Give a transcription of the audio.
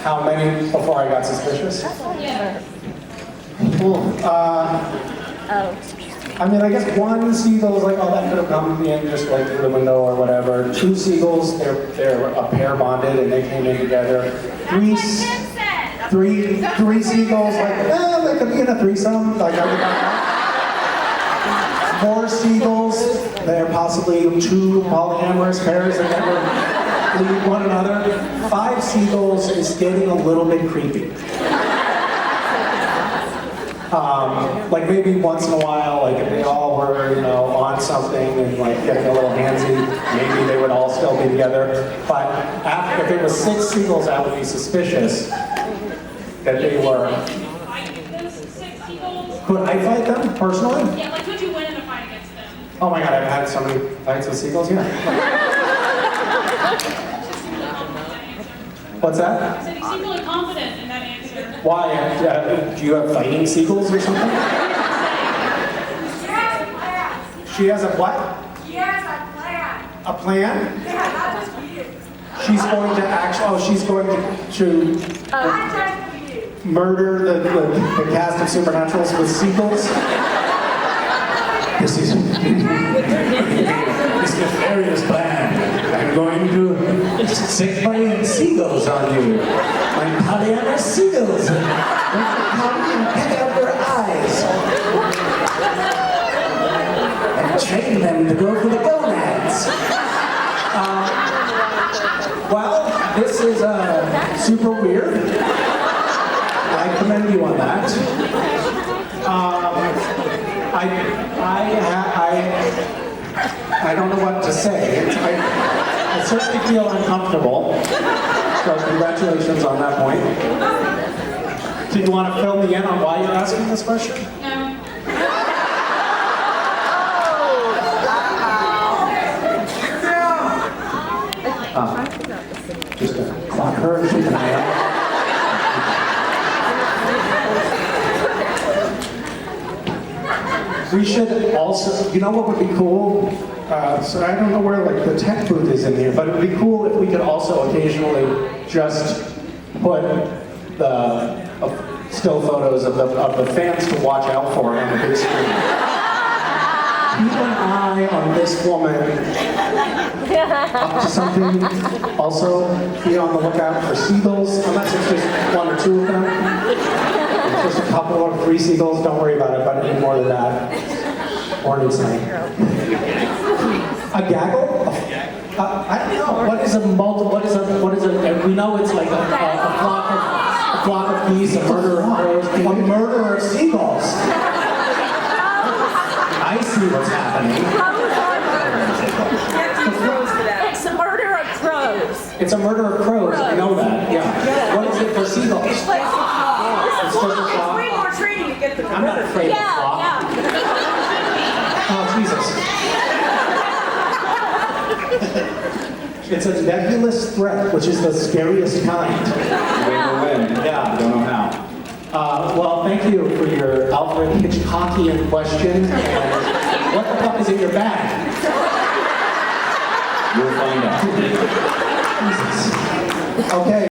How many before I got suspicious? Yeah. Cool. I mean, I guess one seagull is like, oh, that could have come in just like through the window or whatever. Two seagulls, they're a pair bonded and they came in together. Three seagulls, like, they could be in a threesome. Like, I would not. Four seagulls, they're possibly two polyamorous pairs that never leave one another. Five seagulls is getting a little bit creepy. Like maybe once in a while, like if they all were, you know, on something and like getting a little handsy, maybe they would all still be together. But if it was six seagulls, I would be suspicious that they were. Could I fight them personally? Yeah, like could you win in a fight against them? Oh my god, I've had so many fights with seagulls, yeah. What's that? So you seem really confident in that answer. Why? Do you have fighting seagulls or something? She has a what? She has a plan. A plan? Yeah, not just for you. She's going to she's going to Not just for you. murder the cast of Supernaturals with seagulls? This is this nefarious plan. I'm going to set my seagulls on you. My polyamorous seagulls. Come and pick out your eyes. And train them to go for the gonads. Well, this is super weird. I commend you on that. I don't know what to say. I certainly feel uncomfortable. So congratulations on that point. Do you want to fill me in on why you're asking this question? No. Just to clock her and keep an eye out. We should also, you know what would be cool? So I don't know where like the tech booth is in here, but it would be cool if we could also occasionally just put the still photos of the fans to watch out for on the big screen. Keep an eye on this woman up to something. Also, be on the lookout for seagulls, unless it's just one or two of them. Just a couple or three seagulls, don't worry about it, but any more than that. Warning sign. A gaggle? I don't know. What is a we know it's like a flock of geese, a murder of crows, a murder of seagulls. I see what's happening. It's a murder of crows. It's a murder of crows, I know that, yeah. What is it for seagulls? It's way more training to get the I'm not afraid of a flock. Oh, Jesus. It's a nebulous threat, which is the scariest kind. Win-win. Yeah. Don't know how. Well, thank you for your Alfred Hitchcockian question. And what the fuck is in your bag? You'll find out. Jesus. Okay.